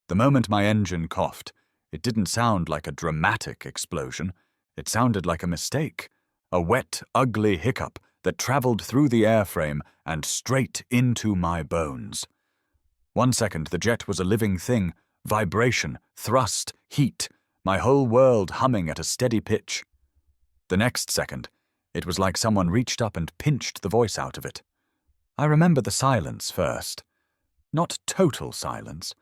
The moment my engine coughed, it didn't sound like a dramatic explosion. It sounded like a mistake, a wet, ugly hiccup that traveled through the airframe and straight into my bones. 1 second, the jet was a living thing, vibration, thrust, heat, my whole world humming at a steady pitch. The next second, it was like someone reached up and pinched the voice out of it. I remember the silence first. Not total silence.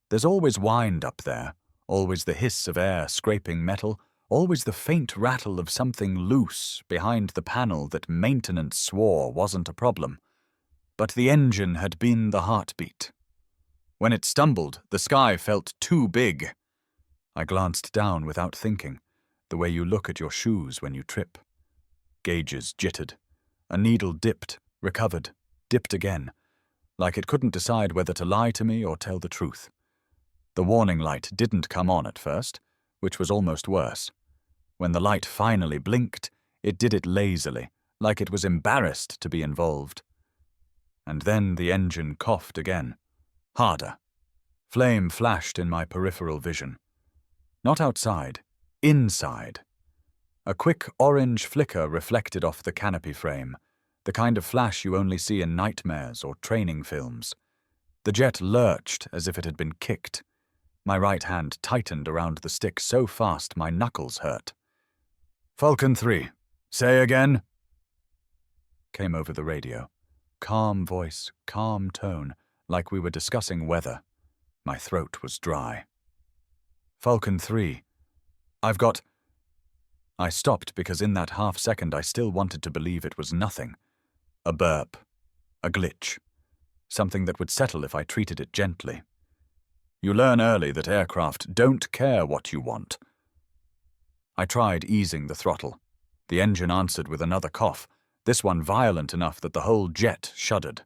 There's always wind up there, always the hiss of air scraping metal, always the faint rattle of something loose behind the panel that maintenance swore wasn't a problem. But the engine had been the heartbeat. When it stumbled, the sky felt too big. I glanced down without thinking, the way you look at your shoes when you trip. Gauges jittered. A needle dipped, recovered, dipped again, like it couldn't decide whether to lie to me or tell the truth. The warning light didn't come on at first, which was almost worse. When the light finally blinked, it did it lazily, like it was embarrassed to be involved. And then the engine coughed again. Harder. Flame flashed in my peripheral vision. Not outside, inside. A quick orange flicker reflected off the canopy frame, the kind of flash you only see in nightmares or training films. The jet lurched as if it had been kicked. My right hand tightened around the stick so fast my knuckles hurt. "Falcon 3, say again," came over the radio. Calm voice, calm tone, like we were discussing weather. My throat was dry. "Falcon 3, I've got—" I stopped because in that half second I still wanted to believe it was nothing. A burp. A glitch. Something that would settle if I treated it gently. You learn early that aircraft don't care what you want. I tried easing the throttle. The engine answered with another cough, this one violent enough that the whole jet shuddered.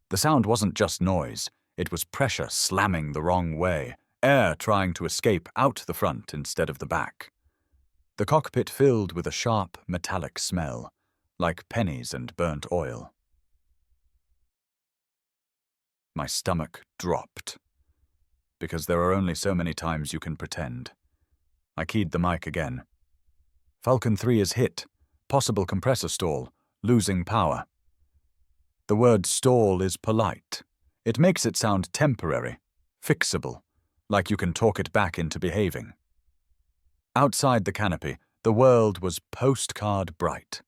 The sound wasn't just noise, it was pressure slamming the wrong way, air trying to escape out the front instead of the back. The cockpit filled with a sharp, metallic smell, like pennies and burnt oil. My stomach dropped. Because there are only so many times you can pretend. I keyed the mic again. "Falcon 3 is hit. Possible compressor stall. Losing power." The word stall is polite. It makes it sound temporary, fixable, like you can talk it back into behaving. Outside the canopy, the world was postcard bright.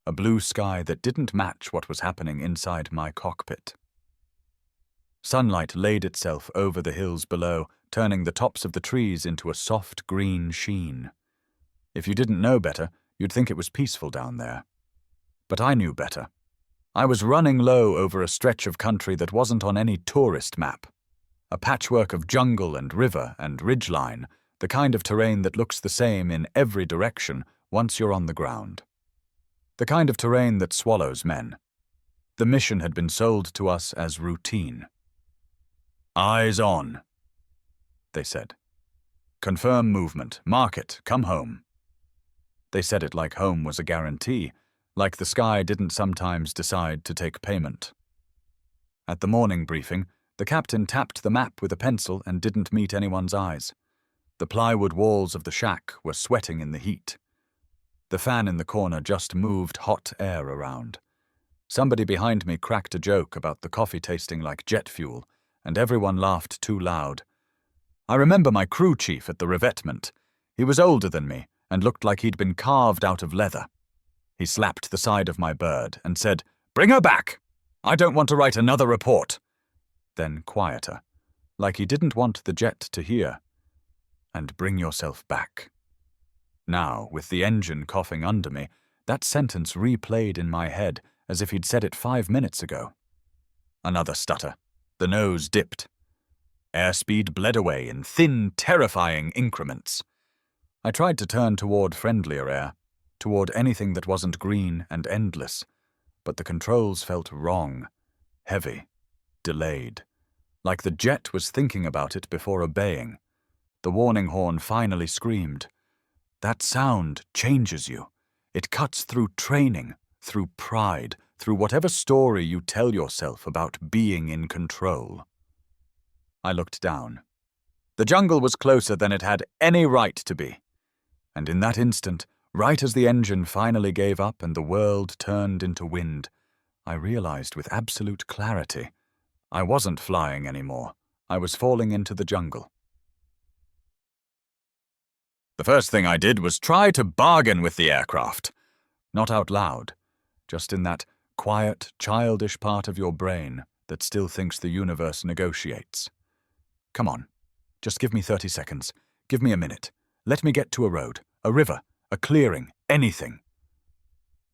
A blue sky that didn't match what was happening inside my cockpit. Sunlight laid itself over the hills below, turning the tops of the trees into a soft green sheen. If you didn't know better, you'd think it was peaceful down there. But I knew better. I was running low over a stretch of country that wasn't on any tourist map. A patchwork of jungle and river and ridgeline, the kind of terrain that looks the same in every direction once you're on the ground. The kind of terrain that swallows men. The mission had been sold to us as routine. "Eyes on," they said. "Confirm movement. Mark it. Come home." They said it like home was a guarantee, like the sky didn't sometimes decide to take payment. At the morning briefing, the captain tapped the map with a pencil and didn't meet anyone's eyes. The plywood walls of the shack were sweating in the heat. The fan in the corner just moved hot air around. Somebody behind me cracked a joke about the coffee tasting like jet fuel, and everyone laughed too loud. I remember my crew chief at the revetment. He was older than me and looked like he'd been carved out of leather. He slapped the side of my bird and said, "Bring her back! I don't want to write another report." Then quieter, like he didn't want the jet to hear. "And bring yourself back." Now, with the engine coughing under me, that sentence replayed in my head as if he'd said it 5 minutes ago. Another stutter. The nose dipped. Airspeed bled away in thin, terrifying increments. I tried to turn toward friendlier air, toward anything that wasn't green and endless, but the controls felt wrong, heavy, delayed, like the jet was thinking about it before obeying. The warning horn finally screamed. That sound changes you. It cuts through training, through pride, through whatever story you tell yourself about being in control. I looked down. The jungle was closer than it had any right to be. And in that instant, right as the engine finally gave up and the world turned into wind, I realized with absolute clarity, I wasn't flying anymore. I was falling into the jungle. The first thing I did was try to bargain with the aircraft. Not out loud, just in that quiet, childish part of your brain that still thinks the universe negotiates. Come on, just give me 30 seconds. Give me a minute. Let me get to a road, a river, a clearing, anything.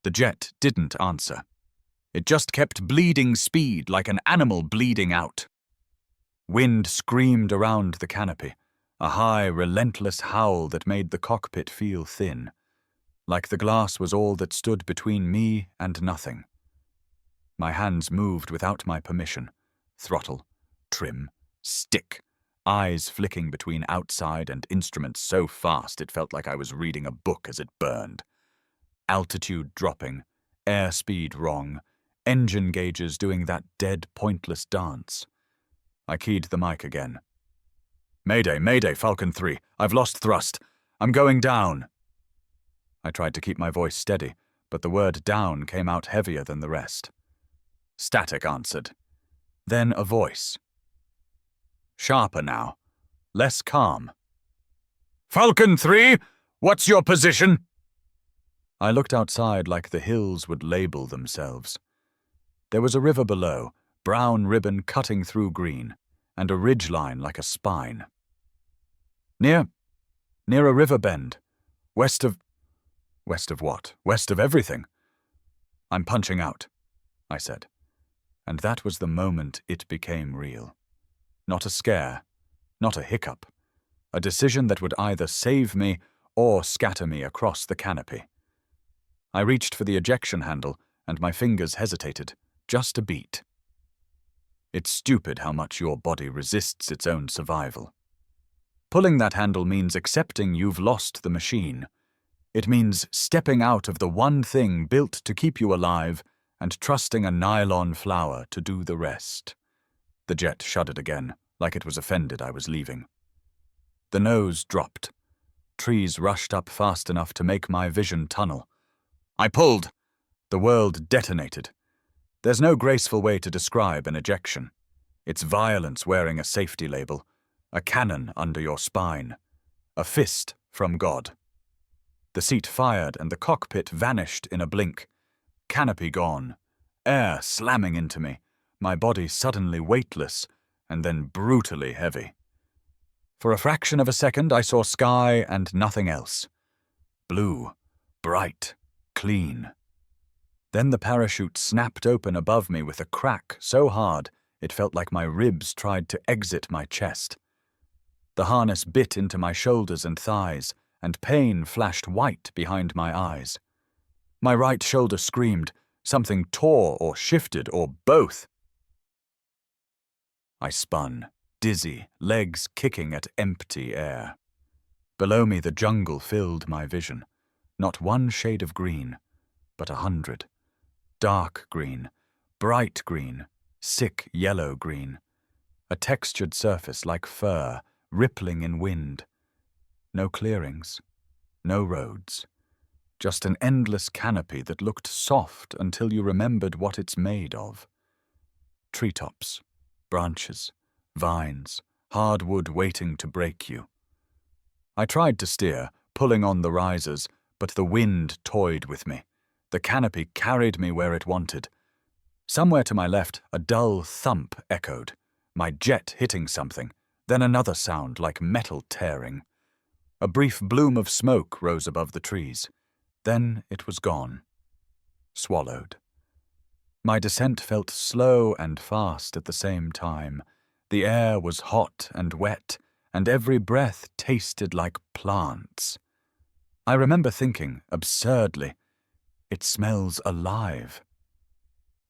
The jet didn't answer. It just kept bleeding speed like an animal bleeding out. Wind screamed around the canopy, a high, relentless howl that made the cockpit feel thin, like the glass was all that stood between me and nothing. My hands moved without my permission. Throttle, trim, stick, eyes flicking between outside and instruments so fast it felt like I was reading a book as it burned. Altitude dropping, airspeed wrong, engine gauges doing that dead, pointless dance. I keyed the mic again. Mayday, Mayday, Falcon 3. I've lost thrust. I'm going down. I tried to keep my voice steady, but the word down came out heavier than the rest. Static answered. Then a voice. Sharper now. Less calm. Falcon 3, what's your position? I looked outside like the hills would label themselves. There was a river below, brown ribbon cutting through green, and a ridgeline like a spine. Near a river bend, west of what? West of everything. I'm punching out, I said. And that was the moment it became real. Not a scare, not a hiccup. A decision that would either save me or scatter me across the canopy. I reached for the ejection handle, and my fingers hesitated, just a beat. It's stupid how much your body resists its own survival. Pulling that handle means accepting you've lost the machine. It means stepping out of the one thing built to keep you alive and trusting a nylon flower to do the rest. The jet shuddered again, like it was offended I was leaving. The nose dropped. Trees rushed up fast enough to make my vision tunnel. I pulled. The world detonated. There's no graceful way to describe an ejection. It's violence wearing a safety label, a cannon under your spine, a fist from God. The seat fired and the cockpit vanished in a blink. Canopy gone, air slamming into me, my body suddenly weightless and then brutally heavy. For a fraction of a second I saw sky and nothing else. Blue, bright, clean. Then the parachute snapped open above me with a crack so hard it felt like my ribs tried to exit my chest. The harness bit into my shoulders and thighs, and pain flashed white behind my eyes. My right shoulder screamed, something tore or shifted or both. I spun, dizzy, legs kicking at empty air. Below me the jungle filled my vision. Not one shade of green, but 100. Dark green, bright green, sick yellow green. A textured surface like fur, rippling in wind. No clearings, no roads. Just an endless canopy that looked soft until you remembered what it's made of. Treetops, branches, vines, hardwood waiting to break you. I tried to steer, pulling on the risers, but the wind toyed with me. The canopy carried me where it wanted. Somewhere to my left, a dull thump echoed, my jet hitting something, then another sound like metal tearing. A brief bloom of smoke rose above the trees. Then it was gone. Swallowed. My descent felt slow and fast at the same time. The air was hot and wet, and every breath tasted like plants. I remember thinking, absurdly, it smells alive.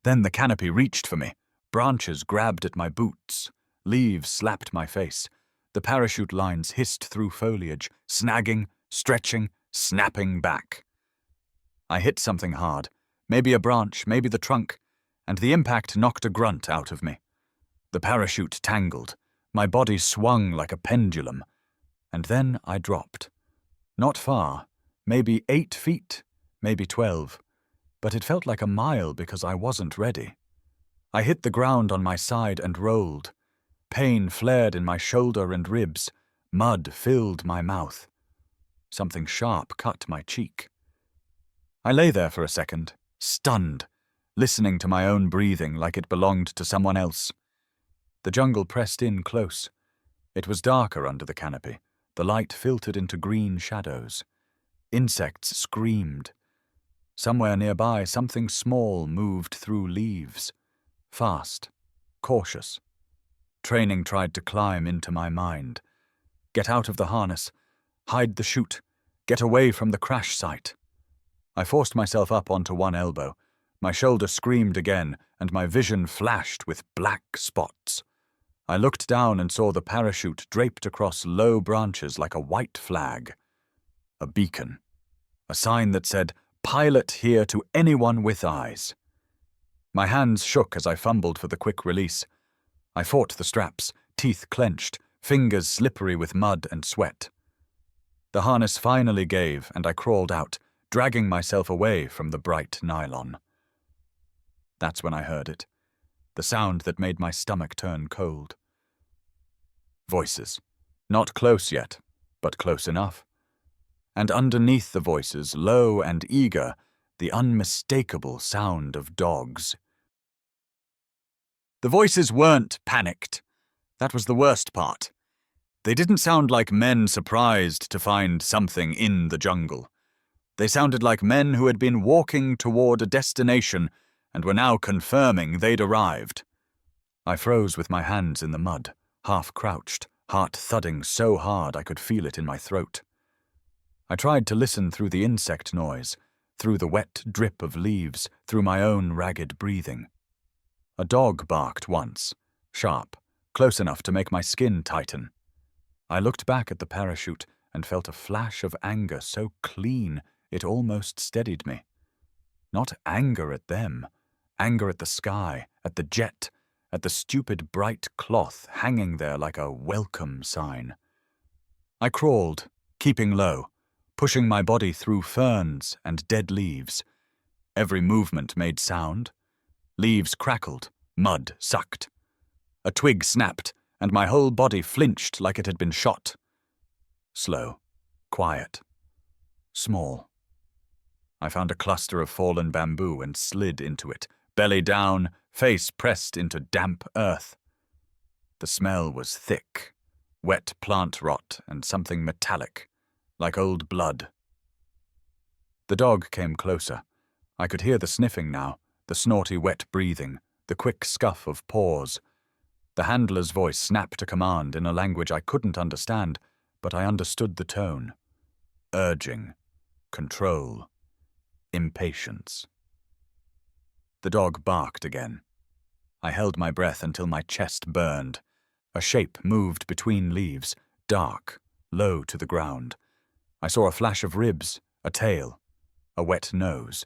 Then the canopy reached for me. Branches grabbed at my boots. Leaves slapped my face. The parachute lines hissed through foliage, snagging, stretching, snapping back. I hit something hard, maybe a branch, maybe the trunk, and the impact knocked a grunt out of me. The parachute tangled. My body swung like a pendulum, and then I dropped. Not far, maybe 8 feet, maybe 12, but it felt like a mile because I wasn't ready. I hit the ground on my side and rolled. Pain flared in my shoulder and ribs. Mud filled my mouth. Something sharp cut my cheek. I lay there for a second, stunned, listening to my own breathing like it belonged to someone else. The jungle pressed in close. It was darker under the canopy. The light filtered into green shadows. Insects screamed. Somewhere nearby, something small moved through leaves. Fast, cautious. Training tried to climb into my mind. Get out of the harness. Hide the chute. Get away from the crash site. I forced myself up onto one elbow. My shoulder screamed again, and my vision flashed with black spots. I looked down and saw the parachute draped across low branches like a white flag. A beacon. A sign that said, "Pilot here to anyone with eyes." My hands shook as I fumbled for the quick release. I fought the straps, teeth clenched, fingers slippery with mud and sweat. The harness finally gave, and I crawled out, dragging myself away from the bright nylon. That's when I heard it, the sound that made my stomach turn cold. Voices. Not close yet, but close enough. And underneath the voices, low and eager, the unmistakable sound of dogs. The voices weren't panicked. That was the worst part. They didn't sound like men surprised to find something in the jungle. They sounded like men who had been walking toward a destination and were now confirming they'd arrived. I froze with my hands in the mud, half crouched, heart thudding so hard I could feel it in my throat. I tried to listen through the insect noise, through the wet drip of leaves, through my own ragged breathing. A dog barked once, sharp, close enough to make my skin tighten. I looked back at the parachute and felt a flash of anger so clean it almost steadied me. Not anger at them, anger at the sky, at the jet, at the stupid bright cloth hanging there like a welcome sign. I crawled, keeping low, pushing my body through ferns and dead leaves. Every movement made sound. Leaves crackled, mud sucked. A twig snapped, and my whole body flinched like it had been shot. Slow, quiet, small. I found a cluster of fallen bamboo and slid into it, belly down, face pressed into damp earth. The smell was thick, wet plant rot and something metallic, like old blood. The dog came closer. I could hear the sniffing now, the snorty wet breathing, the quick scuff of paws. The handler's voice snapped a command in a language I couldn't understand, but I understood the tone. Urging, control, impatience. The dog barked again. I held my breath until my chest burned. A shape moved between leaves, dark, low to the ground. I saw a flash of ribs, a tail, a wet nose.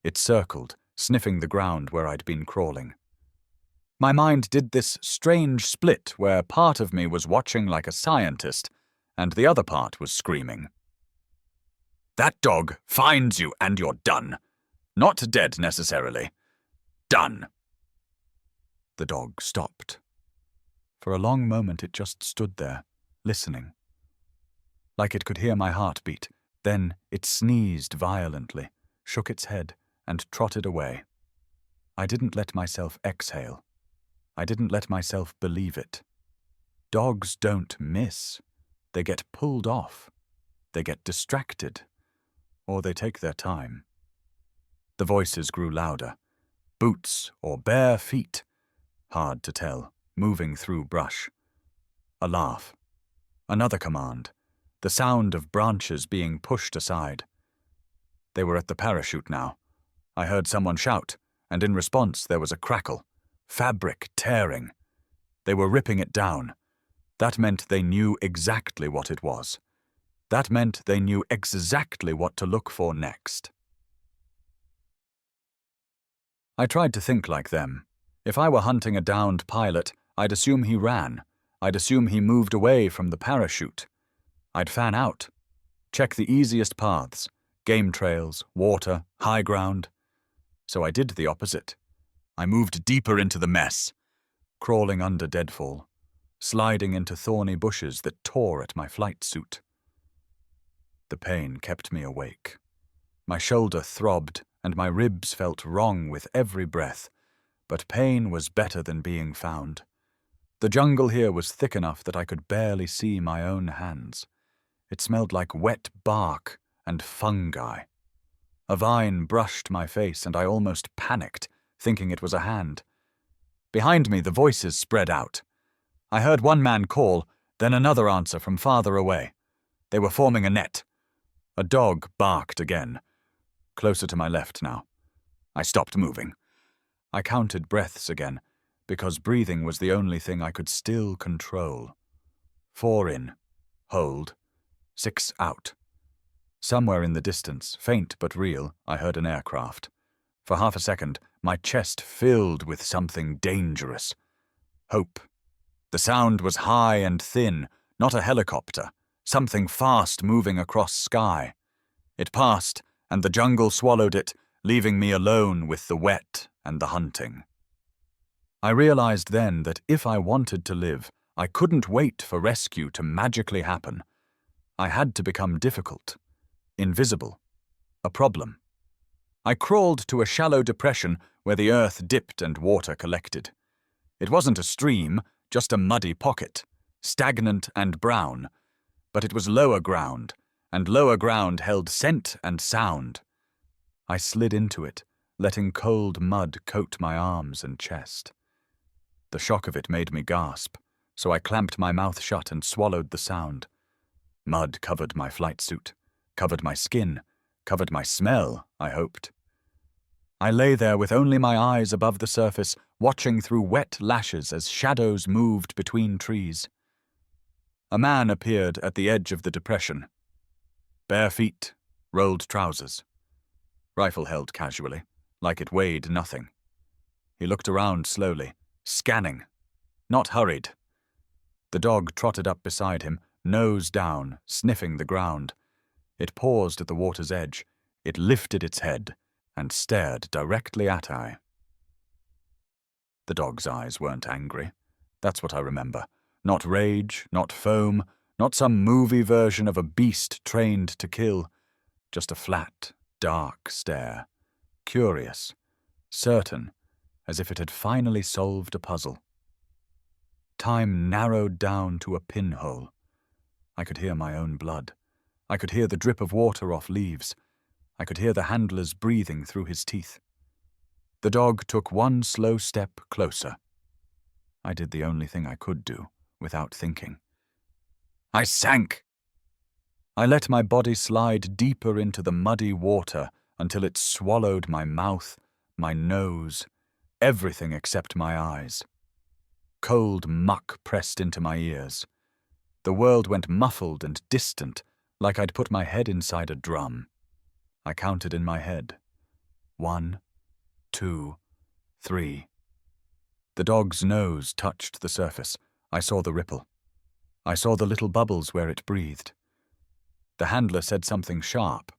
It circled, sniffing the ground where I'd been crawling. My mind did this strange split where part of me was watching like a scientist, and the other part was screaming. That dog finds you and you're done. Not dead necessarily. Done. The dog stopped. For a long moment it just stood there, listening. Like it could hear my heartbeat. Then it sneezed violently, shook its head, and trotted away. I didn't let myself exhale. I didn't let myself believe it. Dogs don't miss. They get pulled off. They get distracted. Or they take their time. The voices grew louder. Boots or bare feet. Hard to tell, moving through brush. A laugh. Another command. The sound of branches being pushed aside. They were at the parachute now. I heard someone shout, and in response there was a crackle. Fabric tearing. They were ripping it down. That meant they knew exactly what it was. That meant they knew exactly what to look for next. I tried to think like them. If I were hunting a downed pilot, I'd assume he ran. I'd assume he moved away from the parachute. I'd fan out, check the easiest paths, game trails, water, high ground. So I did the opposite. I moved deeper into the mess, crawling under deadfall, sliding into thorny bushes that tore at my flight suit. The pain kept me awake. My shoulder throbbed, and my ribs felt wrong with every breath, but pain was better than being found. The jungle here was thick enough that I could barely see my own hands. It smelled like wet bark and fungi. A vine brushed my face, and I almost panicked, thinking it was a hand. Behind me, the voices spread out. I heard one man call, then another answer from farther away. They were forming a net. A dog barked again, closer to my left now. I stopped moving. I counted breaths again, because breathing was the only thing I could still control. 4 in, hold, 6 out. Somewhere in the distance, faint but real, I heard an aircraft. For half a second, my chest filled with something dangerous. Hope. The sound was high and thin, not a helicopter, something fast moving across sky. It passed, and the jungle swallowed it, leaving me alone with the wet and the hunting. I realized then that if I wanted to live, I couldn't wait for rescue to magically happen. I had to become difficult, invisible, a problem. I crawled to a shallow depression where the earth dipped and water collected. It wasn't a stream, just a muddy pocket, stagnant and brown, but it was lower ground, and lower ground held scent and sound. I slid into it, letting cold mud coat my arms and chest. The shock of it made me gasp, so I clamped my mouth shut and swallowed the sound. Mud covered my flight suit, covered my skin, covered my smell, I hoped. I lay there with only my eyes above the surface, watching through wet lashes as shadows moved between trees. A man appeared at the edge of the depression. Bare feet, rolled trousers. Rifle held casually, like it weighed nothing. He looked around slowly, scanning, not hurried. The dog trotted up beside him, nose down, sniffing the ground. It paused at the water's edge. It lifted its head and stared directly at I. The dog's eyes weren't angry. That's what I remember. Not rage, not foam, not some movie version of a beast trained to kill. Just a flat, dark stare. Curious, certain, as if it had finally solved a puzzle. Time narrowed down to a pinhole. I could hear my own blood. I could hear the drip of water off leaves. I could hear the handler's breathing through his teeth. The dog took one slow step closer. I did the only thing I could do, without thinking. I sank. I let my body slide deeper into the muddy water until it swallowed my mouth, my nose, everything except my eyes. Cold muck pressed into my ears. The world went muffled and distant, like I'd put my head inside a drum. I counted in my head. 1, 2, 3. The dog's nose touched the surface. I saw the ripple. I saw the little bubbles where it breathed. The handler said something sharp.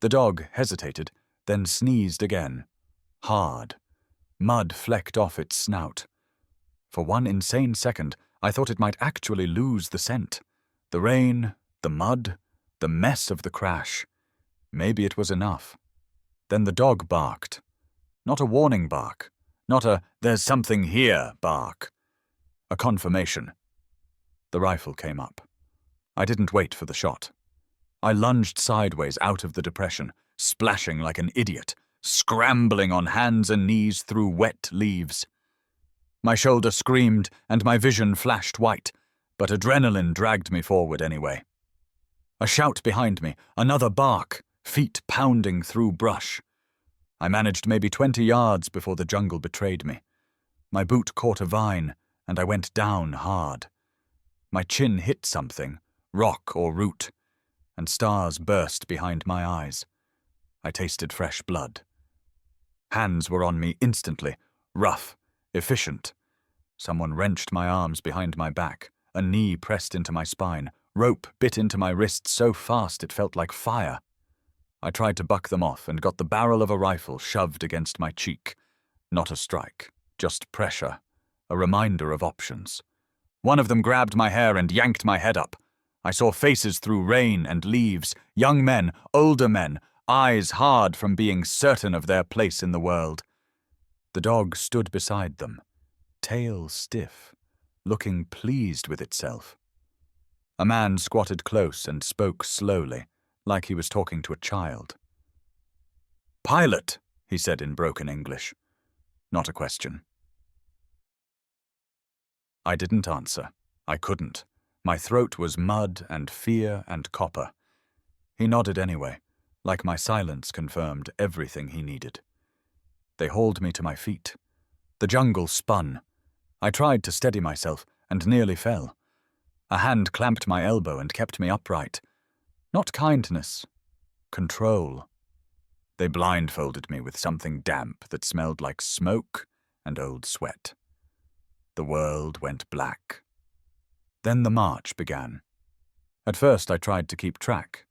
The dog hesitated, then sneezed again. Hard. Mud flecked off its snout. For one insane second, I thought it might actually lose the scent. The rain, the mud, the mess of the crash. Maybe it was enough. Then the dog barked. Not a warning bark. Not a "there's something here" bark. A confirmation. The rifle came up. I didn't wait for the shot. I lunged sideways out of the depression, splashing like an idiot, scrambling on hands and knees through wet leaves. My shoulder screamed and my vision flashed white, but adrenaline dragged me forward anyway. A shout behind me, another bark, feet pounding through brush. I managed maybe 20 yards before the jungle betrayed me. My boot caught a vine, and I went down hard. My chin hit something, rock or root, and stars burst behind my eyes. I tasted fresh blood. Hands were on me instantly, rough, efficient. Someone wrenched my arms behind my back. A knee pressed into my spine. Rope bit into my wrist so fast it felt like fire. I tried to buck them off and got the barrel of a rifle shoved against my cheek. Not a strike, just pressure, a reminder of options. One of them grabbed my hair and yanked my head up. I saw faces through rain and leaves, young men, older men, eyes hard from being certain of their place in the world. The dog stood beside them, tail stiff, looking pleased with itself. A man squatted close and spoke slowly, like he was talking to a child. "Pilot," he said in broken English. Not a question. I didn't answer. I couldn't. My throat was mud and fear and copper. He nodded anyway, like my silence confirmed everything he needed. They hauled me to my feet. The jungle spun. I tried to steady myself and nearly fell. A hand clamped my elbow and kept me upright. Not kindness, control. They blindfolded me with something damp that smelled like smoke and old sweat. The world went black. Then the march began. At first I tried to keep track.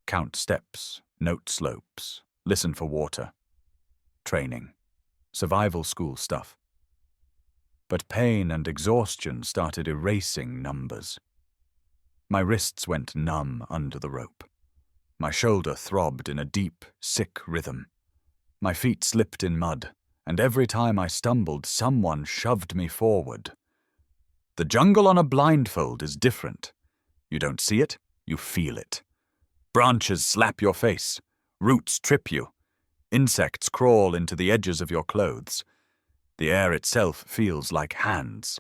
Count steps, note slopes, listen for water. Training. Survival school stuff. But pain and exhaustion started erasing numbers. My wrists went numb under the rope. My shoulder throbbed in a deep, sick rhythm. My feet slipped in mud, and every time I stumbled, someone shoved me forward. The jungle on a blindfold is different. You don't see it, you feel it. Branches slap your face, roots trip you, insects crawl into the edges of your clothes. The air itself feels like hands.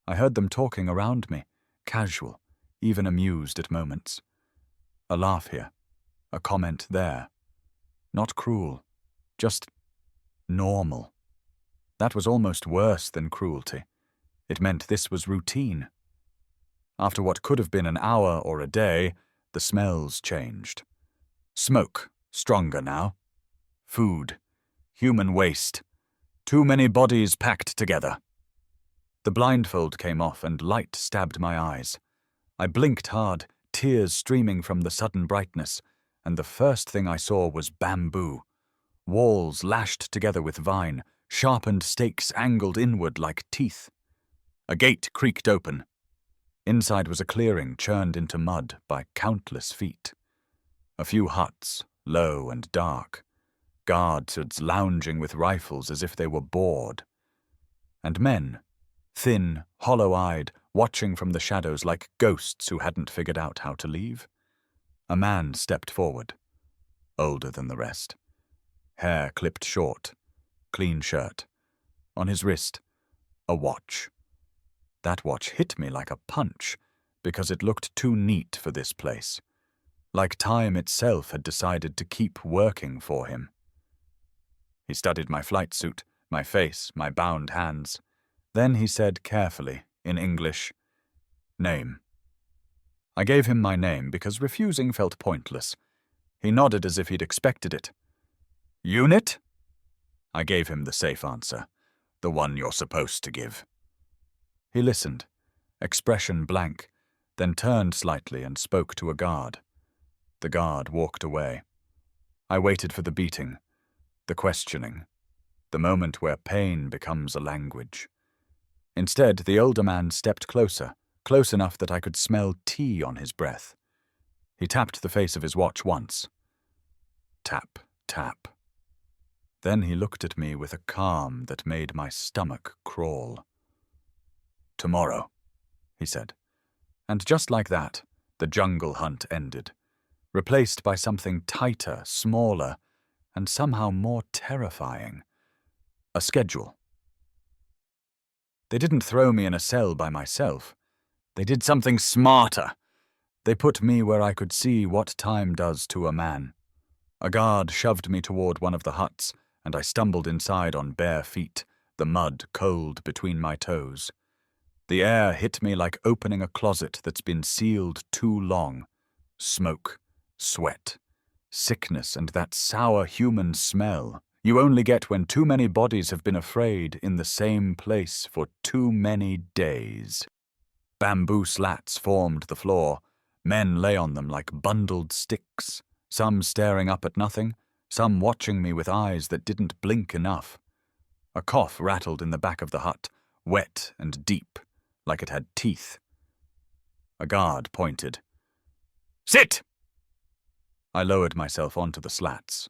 I heard them talking around me, casual, even amused at moments. A laugh here, a comment there. Not cruel, just normal. That was almost worse than cruelty. It meant this was routine. After what could have been an hour or a day, the smells changed. Smoke, stronger now. Food, human waste. Too many bodies packed together. The blindfold came off and light stabbed my eyes. I blinked hard, tears streaming from the sudden brightness, and the first thing I saw was bamboo. Walls lashed together with vine, sharpened stakes angled inward like teeth. A gate creaked open. Inside was a clearing churned into mud by countless feet. A few huts, low and dark. Guards lounging with rifles as if they were bored. And men, thin, hollow-eyed, watching from the shadows like ghosts who hadn't figured out how to leave. A man stepped forward, older than the rest. Hair clipped short, clean shirt. On his wrist, a watch. That watch hit me like a punch, because it looked too neat for this place. Like time itself had decided to keep working for him. He studied my flight suit, my face, my bound hands. Then he said carefully, in English, "Name." I gave him my name because refusing felt pointless. He nodded as if he'd expected it. "Unit?" I gave him the safe answer, the one you're supposed to give. He listened, expression blank, then turned slightly and spoke to a guard. The guard walked away. I waited for the beating, the questioning, the moment where pain becomes a language. Instead, the older man stepped closer, close enough that I could smell tea on his breath. He tapped the face of his watch once. Tap, tap. Then he looked at me with a calm that made my stomach crawl. "Tomorrow," he said. And just like that, the jungle hunt ended, replaced by something tighter, smaller, and somehow more terrifying. A schedule. They didn't throw me in a cell by myself. They did something smarter. They put me where I could see what time does to a man. A guard shoved me toward one of the huts, and I stumbled inside on bare feet, the mud cold between my toes. The air hit me like opening a closet that's been sealed too long. Smoke, sweat, sickness, and that sour human smell you only get when too many bodies have been afraid in the same place for too many days. Bamboo slats formed the floor. Men lay on them like bundled sticks, some staring up at nothing, some watching me with eyes that didn't blink enough. A cough rattled in the back of the hut, wet and deep, like it had teeth. A guard pointed. "Sit!" I lowered myself onto the slats.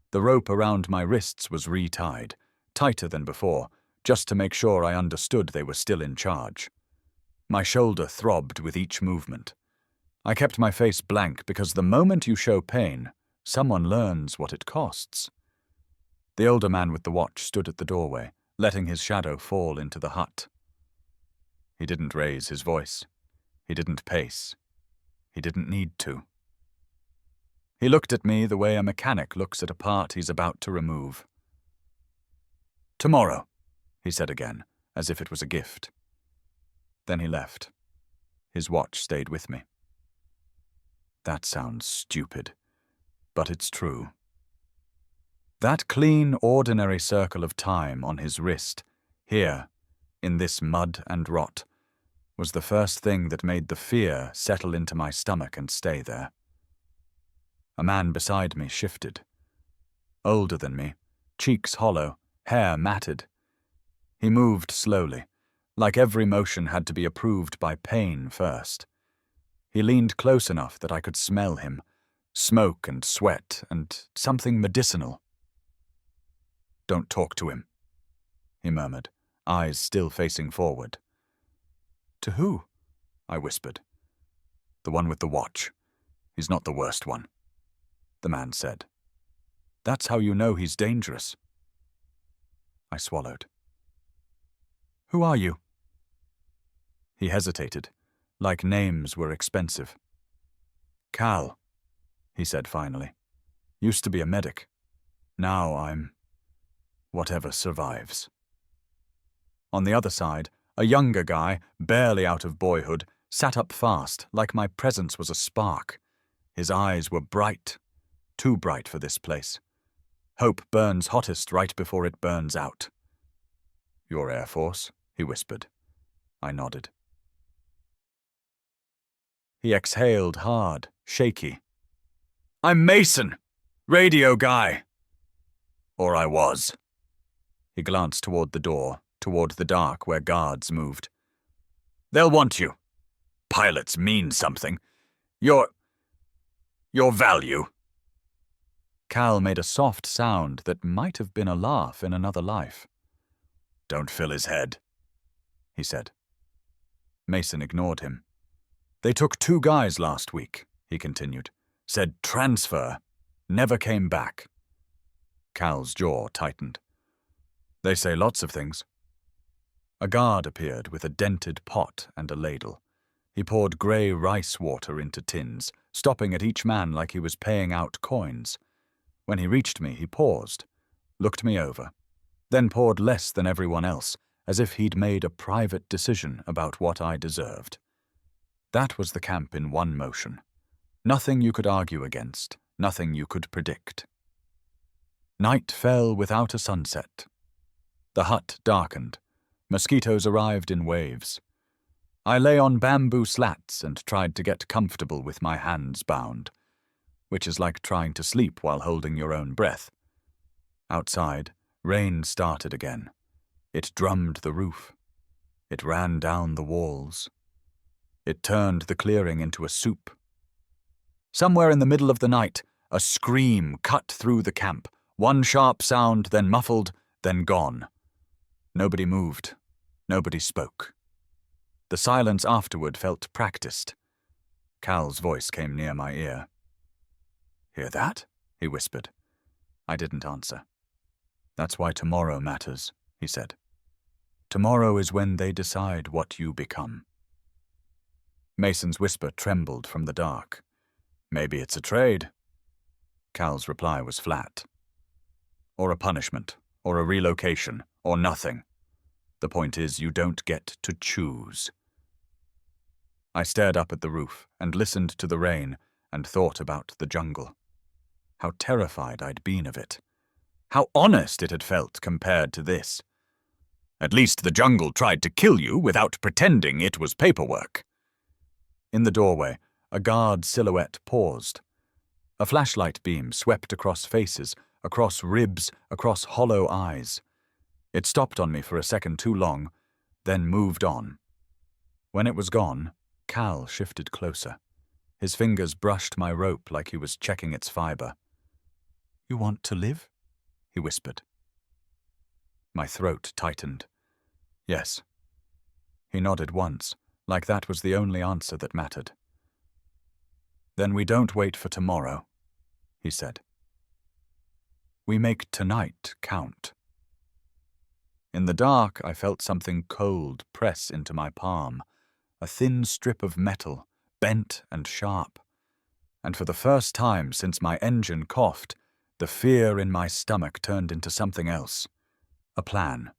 The rope around my wrists was retied, tighter than before, just to make sure I understood they were still in charge. My shoulder throbbed with each movement. I kept my face blank because the moment you show pain, someone learns what it costs. The older man with the watch stood at the doorway, letting his shadow fall into the hut. He didn't raise his voice. He didn't pace. He didn't need to. He looked at me the way a mechanic looks at a part he's about to remove. "Tomorrow," he said again, as if it was a gift. Then he left. His watch stayed with me. That sounds stupid, but it's true. That clean, ordinary circle of time on his wrist, here, in this mud and rot, was the first thing that made the fear settle into my stomach and stay there. A man beside me shifted. Older than me, cheeks hollow, hair matted. He moved slowly, like every motion had to be approved by pain first. He leaned close enough that I could smell him, smoke and sweat and something medicinal. "Don't talk to him," he murmured, eyes still facing forward. "To who?" I whispered. "The one with the watch. He's not the worst one," the man said. "That's how you know he's dangerous." I swallowed. "Who are you?" He hesitated, like names were expensive. "Cal," he said finally. "Used to be a medic. Now I'm whatever survives." On the other side, a younger guy, barely out of boyhood, sat up fast, like my presence was a spark. His eyes were bright, too bright for this place. Hope burns hottest right before it burns out. "Your Air Force?" he whispered. I nodded. He exhaled hard, shaky. "I'm Mason, radio guy." Or I was. He glanced toward the door, toward the dark where guards moved. "They'll want you. Pilots mean something. Your value." Cal made a soft sound that might have been a laugh in another life. "Don't fill his head," he said. Mason ignored him. "They took 2 guys last week," he continued. "Said transfer. Never came back." Cal's jaw tightened. "They say lots of things." A guard appeared with a dented pot and a ladle. He poured grey rice water into tins, stopping at each man like he was paying out coins. When he reached me, he paused, looked me over, then poured less than everyone else, as if he'd made a private decision about what I deserved. That was the camp in one motion. Nothing you could argue against, nothing you could predict. Night fell without a sunset. The hut darkened. Mosquitoes arrived in waves. I lay on bamboo slats and tried to get comfortable with my hands bound, which is like trying to sleep while holding your own breath. Outside, rain started again. It drummed the roof. It ran down the walls. It turned the clearing into a soup. Somewhere in the middle of the night, a scream cut through the camp, one sharp sound, then muffled, then gone. Nobody moved. Nobody spoke. The silence afterward felt practiced. Cal's voice came near my ear. "Hear that?" he whispered. I didn't answer. "That's why tomorrow matters," he said. "Tomorrow is when they decide what you become." Mason's whisper trembled from the dark. "Maybe it's a trade." Cal's reply was flat. "Or a punishment, or a relocation, or nothing. The point is, you don't get to choose." I stared up at the roof and listened to the rain and thought about the jungle. How terrified I'd been of it. How honest it had felt compared to this. At least the jungle tried to kill you without pretending it was paperwork. In the doorway, a guard silhouette paused. A flashlight beam swept across faces, across ribs, across hollow eyes. It stopped on me for a second too long, then moved on. When it was gone, Cal shifted closer. His fingers brushed my rope like he was checking its fiber. "You want to live?" he whispered. My throat tightened. Yes. He nodded once, like that was the only answer that mattered. "Then we don't wait for tomorrow," he said. "We make tonight count." In the dark, I felt something cold press into my palm, a thin strip of metal, bent and sharp. And for the first time since my engine coughed, the fear in my stomach turned into something else. A plan.